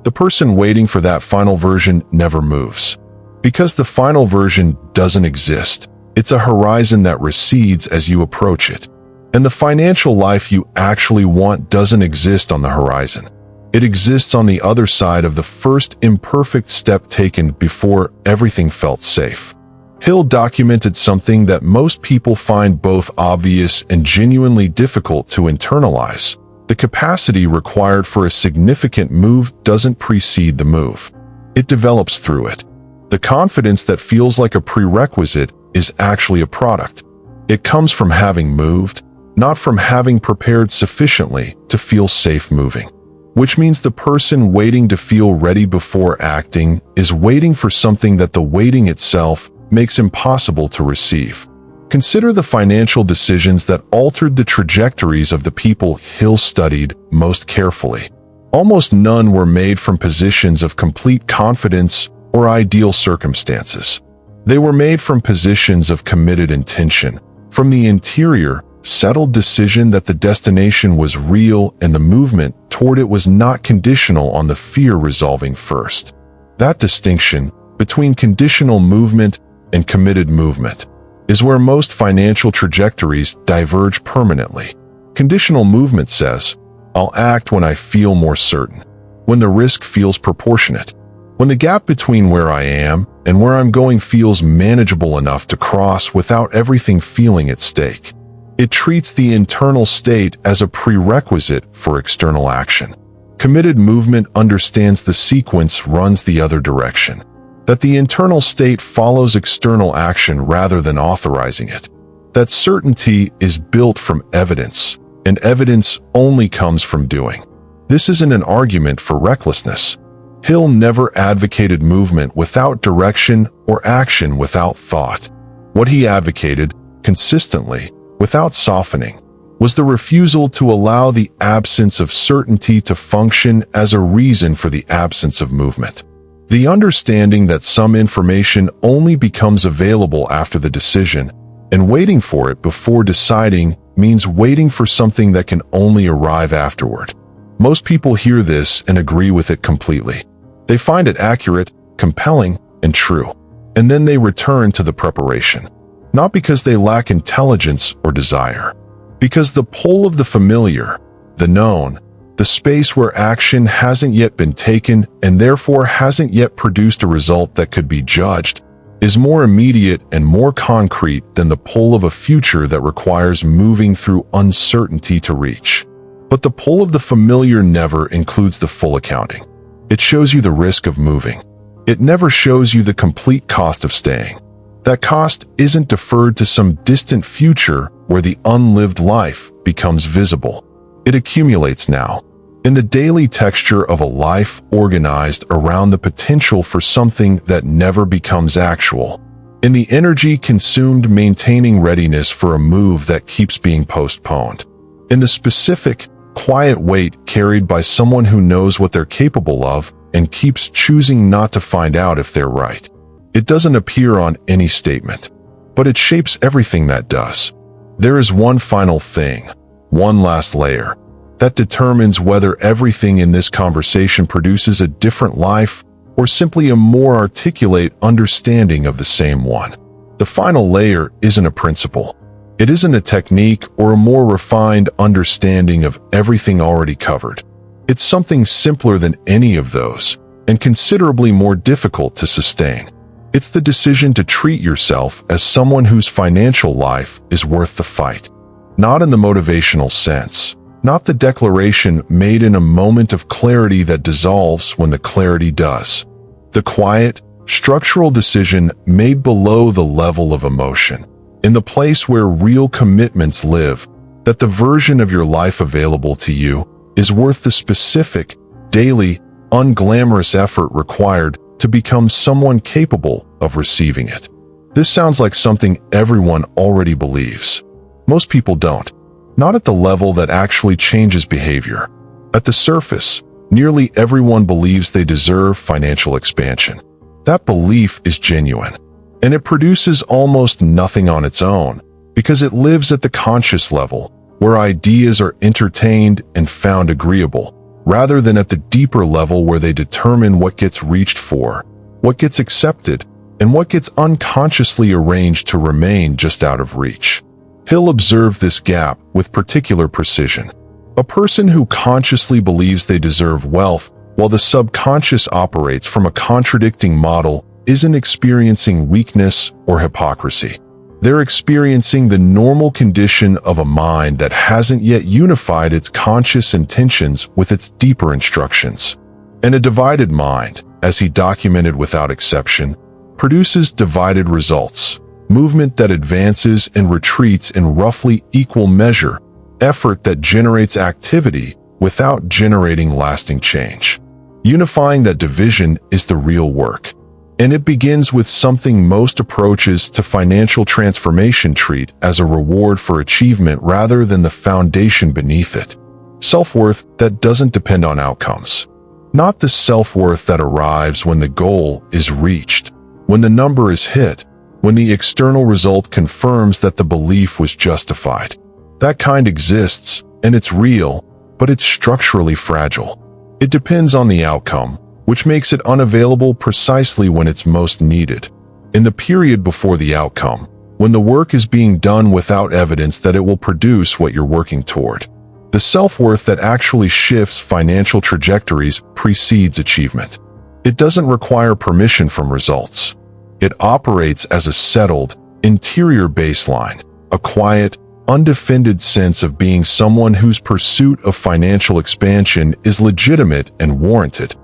The person waiting for that final version never moves. Because the final version doesn't exist. It's a horizon that recedes as you approach it. And the financial life you actually want doesn't exist on the horizon. It exists on the other side of the first imperfect step taken before everything felt safe. Hill documented something that most people find both obvious and genuinely difficult to internalize. The capacity required for a significant move doesn't precede the move. It develops through it. The confidence that feels like a prerequisite is actually a product. It comes from having moved, not from having prepared sufficiently to feel safe moving. Which means the person waiting to feel ready before acting is waiting for something that the waiting itself makes impossible to receive. Consider the financial decisions that altered the trajectories of the people Hill studied most carefully. Almost none were made from positions of complete confidence or ideal circumstances. They were made from positions of committed intention, from the interior, settled decision that the destination was real and the movement toward it was not conditional on the fear resolving first. That distinction between conditional movement and committed movement is where most financial trajectories diverge permanently. Conditional movement says, "I'll act when I feel more certain, when the risk feels proportionate, when the gap between where I am and where I'm going feels manageable enough to cross without everything feeling at stake." It treats the internal state as a prerequisite for external action. Committed movement understands the sequence runs the other direction, that the internal state follows external action rather than authorizing it. That certainty is built from evidence, and evidence only comes from doing. This isn't an argument for recklessness. Hill never advocated movement without direction or action without thought. What he advocated, consistently, without softening, was the refusal to allow the absence of certainty to function as a reason for the absence of movement. The understanding that some information only becomes available after the decision, and waiting for it before deciding means waiting for something that can only arrive afterward. Most people hear this and agree with it completely. They find it accurate, compelling, and true. And then they return to the preparation. Not because they lack intelligence or desire. Because the pull of the familiar, the known, the space where action hasn't yet been taken and therefore hasn't yet produced a result that could be judged, is more immediate and more concrete than the pull of a future that requires moving through uncertainty to reach. But the pull of the familiar never includes the full accounting. It shows you the risk of moving. It never shows you the complete cost of staying. That cost isn't deferred to some distant future where the unlived life becomes visible. It accumulates now, in the daily texture of a life organized around the potential for something that never becomes actual, in the energy consumed maintaining readiness for a move that keeps being postponed, in the specific, quiet weight carried by someone who knows what they're capable of and keeps choosing not to find out if they're right. It doesn't appear on any statement, but it shapes everything that does. There is one final thing, one last layer, that determines whether everything in this conversation produces a different life or simply a more articulate understanding of the same one. The final layer isn't a principle. It isn't a technique or a more refined understanding of everything already covered. It's something simpler than any of those, and considerably more difficult to sustain. It's the decision to treat yourself as someone whose financial life is worth the fight. Not in the motivational sense, not the declaration made in a moment of clarity that dissolves when the clarity does. The quiet, structural decision made below the level of emotion, in the place where real commitments live, that the version of your life available to you is worth the specific, daily, unglamorous effort required to become someone capable of receiving it. This sounds like something everyone already believes. Most people don't. Not at the level that actually changes behavior. At the surface, nearly everyone believes they deserve financial expansion. That belief is genuine, and it produces almost nothing on its own because it lives at the conscious level, where ideas are entertained and found agreeable, rather than at the deeper level where they determine what gets reached for, what gets accepted, and what gets unconsciously arranged to remain just out of reach. Hill observed this gap with particular precision. A person who consciously believes they deserve wealth while the subconscious operates from a contradicting model isn't experiencing weakness or hypocrisy. They're experiencing the normal condition of a mind that hasn't yet unified its conscious intentions with its deeper instructions. And a divided mind, as he documented without exception, produces divided results, movement that advances and retreats in roughly equal measure, effort that generates activity without generating lasting change. Unifying that division is the real work. And it begins with something most approaches to financial transformation treat as a reward for achievement rather than the foundation beneath it. Self-worth that doesn't depend on outcomes. Not the self-worth that arrives when the goal is reached, when the number is hit, when the external result confirms that the belief was justified. That kind exists, and it's real, but it's structurally fragile. It depends on the outcome, which makes it unavailable precisely when it's most needed. In the period before the outcome, when the work is being done without evidence that it will produce what you're working toward. The self-worth that actually shifts financial trajectories precedes achievement. It doesn't require permission from results. It operates as a settled, interior baseline, a quiet, undefended sense of being someone whose pursuit of financial expansion is legitimate and warranted,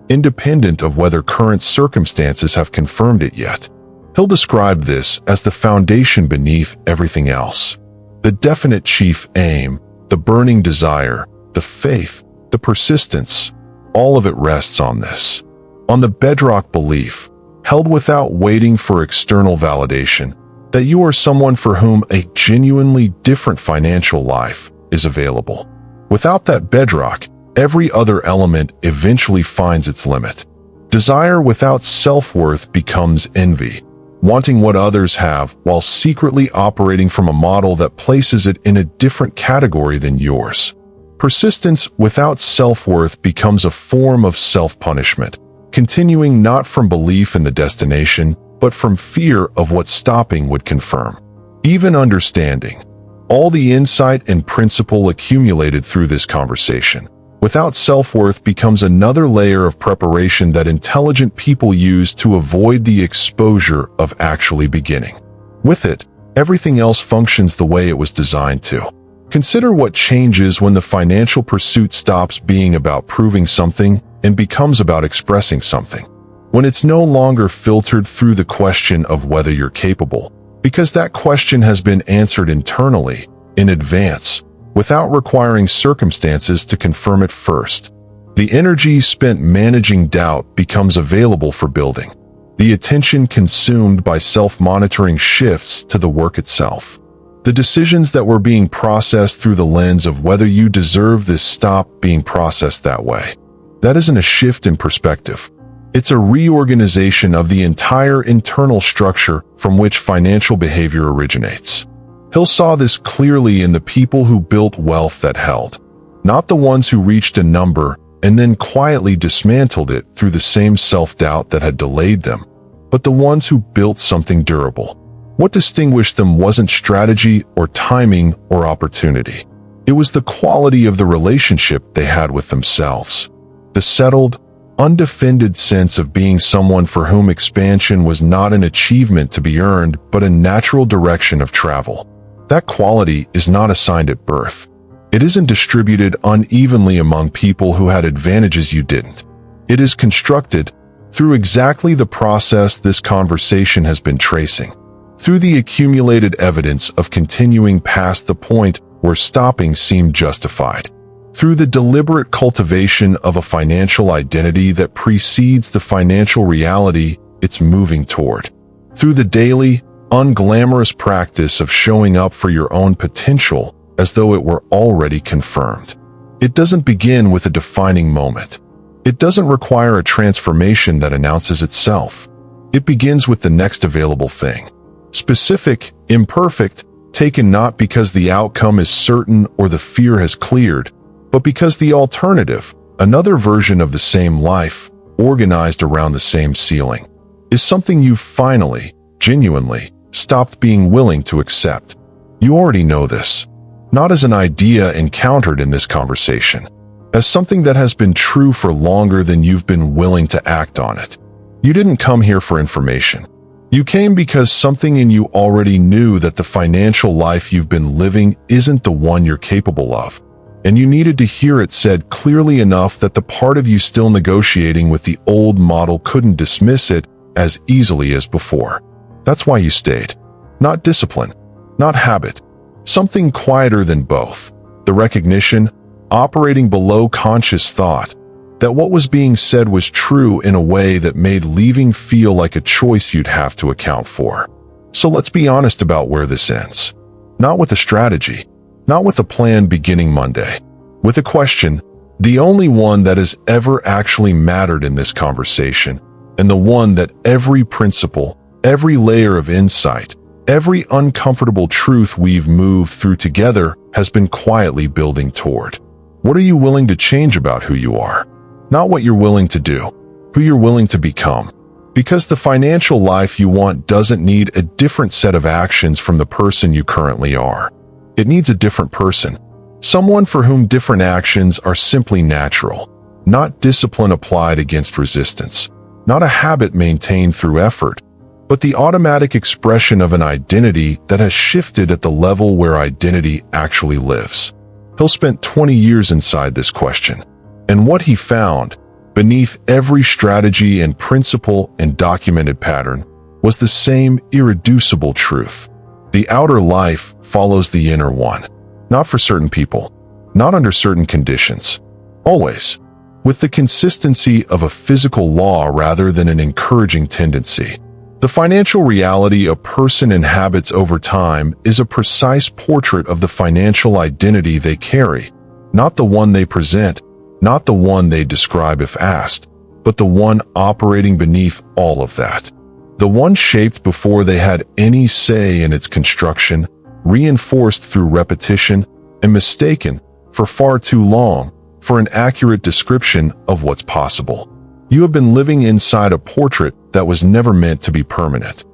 independent of whether current circumstances have confirmed it yet. He'll describe this as the foundation beneath everything else. The definite chief aim, the burning desire, the faith, the persistence, all of it rests on this. On the bedrock belief, held without waiting for external validation, that you are someone for whom a genuinely different financial life is available. Without that bedrock, every other element eventually finds its limit. Desire without self-worth becomes envy, wanting what others have while secretly operating from a model that places it in a different category than yours. Persistence without self-worth becomes a form of self-punishment, continuing not from belief in the destination, but from fear of what stopping would confirm. Even understanding, all the insight and principle accumulated through this conversation, without self-worth becomes another layer of preparation that intelligent people use to avoid the exposure of actually beginning. With it, everything else functions the way it was designed to. Consider what changes when the financial pursuit stops being about proving something and becomes about expressing something. when it's no longer filtered through the question of whether you're capable, because that question has been answered internally, in advance, without requiring circumstances to confirm it first. The energy spent managing doubt becomes available for building. The attention consumed by self-monitoring shifts to the work itself. The decisions that were being processed through the lens of whether you deserve this stop being processed that way. That isn't a shift in perspective. It's a reorganization of the entire internal structure from which financial behavior originates. Hill saw this clearly in the people who built wealth that held, not the ones who reached a number and then quietly dismantled it through the same self-doubt that had delayed them, but the ones who built something durable. What distinguished them wasn't strategy or timing or opportunity. It was the quality of the relationship they had with themselves. The settled, undefended sense of being someone for whom expansion was not an achievement to be earned, but a natural direction of travel. That quality is not assigned at birth. It isn't distributed unevenly among people who had advantages you didn't. It is constructed through exactly the process this conversation has been tracing, through the accumulated evidence of continuing past the point where stopping seemed justified, through the deliberate cultivation of a financial identity that precedes the financial reality it's moving toward, through the daily, unglamorous practice of showing up for your own potential as though it were already confirmed. It doesn't begin with a defining moment. It doesn't require a transformation that announces itself. It begins with the next available thing. Specific, imperfect, taken not because the outcome is certain or the fear has cleared, but because the alternative, another version of the same life, organized around the same ceiling, is something you finally, genuinely, stopped being willing to accept. You already know this, not as an idea encountered in this conversation, as something that has been true for longer than you've been willing to act on it. You didn't come here for information. You came because something in you already knew that the financial life you've been living isn't the one you're capable of, and you needed to hear it said clearly enough that the part of you still negotiating with the old model couldn't dismiss it as easily as before. That's why you stayed. Not discipline, not habit, something quieter than both. The recognition, operating below conscious thought, that what was being said was true in a way that made leaving feel like a choice you'd have to account for. So let's be honest about where this ends. Not with a strategy, not with a plan beginning Monday. With a question, the only one that has ever actually mattered in this conversation, and the one that every principle, every layer of insight, every uncomfortable truth we've moved through together has been quietly building toward. What are you willing to change about who you are? Not what you're willing to do, who you're willing to become. Because the financial life you want doesn't need a different set of actions from the person you currently are. It needs a different person. Someone for whom different actions are simply natural, not discipline applied against resistance, not a habit maintained through effort, but the automatic expression of an identity that has shifted at the level where identity actually lives. Hill spent 20 years inside this question, and what he found, beneath every strategy and principle and documented pattern, was the same irreducible truth. The outer life follows the inner one, not for certain people, not under certain conditions, always, with the consistency of a physical law rather than an encouraging tendency. The financial reality a person inhabits over time is a precise portrait of the financial identity they carry, not the one they present, not the one they describe if asked, but the one operating beneath all of that. The one shaped before they had any say in its construction, reinforced through repetition, and mistaken for far too long for an accurate description of what's possible. You have been living inside a portrait that was never meant to be permanent.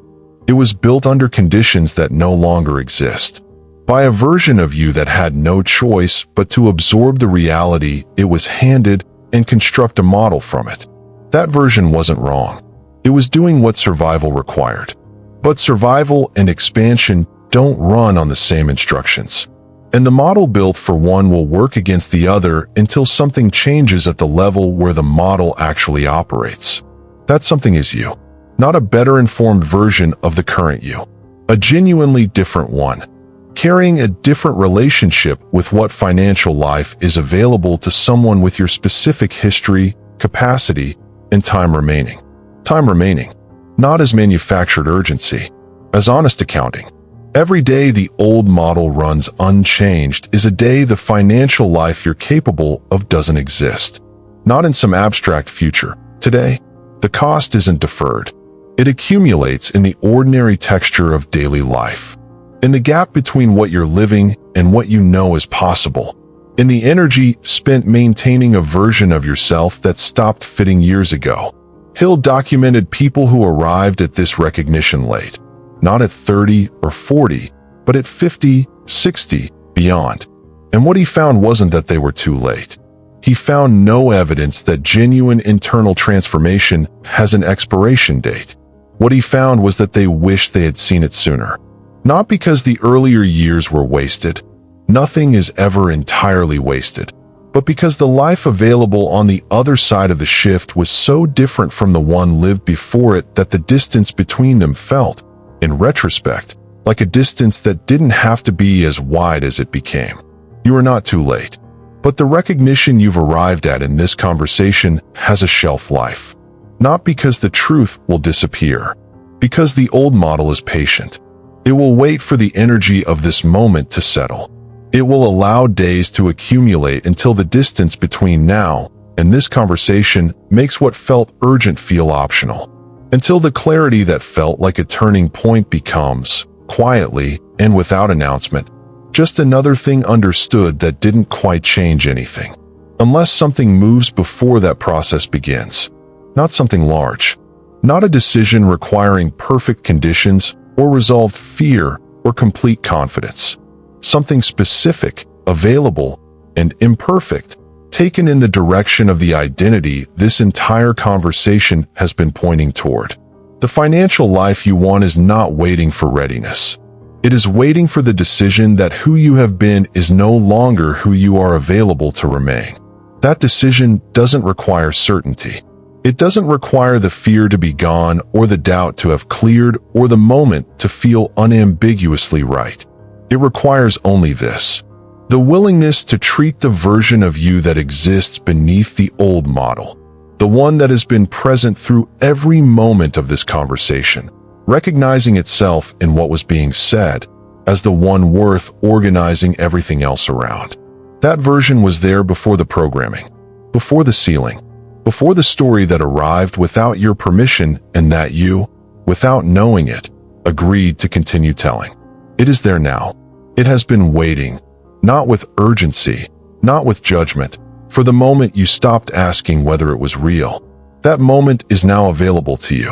It was built under conditions that no longer exist, by a version of you that had no choice but to absorb the reality it was handed and construct a model from it. That version wasn't wrong. It was doing what survival required. But survival and expansion don't run on the same instructions. And the model built for one will work against the other until something changes at the level where the model actually operates. That something is you. Not a better informed version of the current you. A genuinely different one. Carrying a different relationship with what financial life is available to someone with your specific history, capacity, and time remaining. Time remaining. Not as manufactured urgency. As honest accounting. Every day the old model runs unchanged is a day the financial life you're capable of doesn't exist. Not in some abstract future. Today, the cost isn't deferred. It accumulates in the ordinary texture of daily life. In the gap between what you're living and what you know is possible. In the energy spent maintaining a version of yourself that stopped fitting years ago. Hill documented people who arrived at this recognition late. Not at 30 or 40, but at 50, 60, beyond. And what he found wasn't that they were too late. He found no evidence that genuine internal transformation has an expiration date. What he found was that they wished they had seen it sooner. Not because the earlier years were wasted. Nothing is ever entirely wasted. But because the life available on the other side of the shift was so different from the one lived before it that the distance between them felt, in retrospect, like a distance that didn't have to be as wide as it became. You are not too late. But the recognition you've arrived at in this conversation has a shelf life. Not because the truth will disappear. Because the old model is patient. It will wait for the energy of this moment to settle. It will allow days to accumulate until the distance between now and this conversation makes what felt urgent feel optional. Until the clarity that felt like a turning point becomes, quietly and without announcement, just another thing understood that didn't quite change anything. Unless something moves before that process begins. Not something large. Not a decision requiring perfect conditions or resolved fear or complete confidence. Something specific, available, and imperfect, taken in the direction of the identity this entire conversation has been pointing toward. The financial life you want is not waiting for readiness. It is waiting for the decision that who you have been is no longer who you are available to remain. That decision doesn't require certainty. It doesn't require the fear to be gone or the doubt to have cleared or the moment to feel unambiguously right. It requires only this: the willingness to treat the version of you that exists beneath the old model, the one that has been present through every moment of this conversation, recognizing itself in what was being said, as the one worth organizing everything else around. That version was there before the programming, before the ceiling, before the story that arrived without your permission and that you, without knowing it, agreed to continue telling. It is there now. It has been waiting, not with urgency, not with judgment, for the moment you stopped asking whether it was real. That moment is now available to you.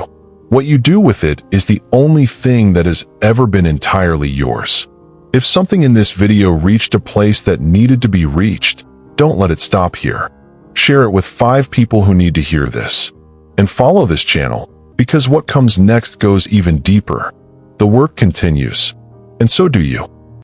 What you do with it is the only thing that has ever been entirely yours. If something in this video reached a place that needed to be reached, don't let it stop here. Share it with 5 people who need to hear this. And follow this channel, because what comes next goes even deeper. The work continues. And so do you.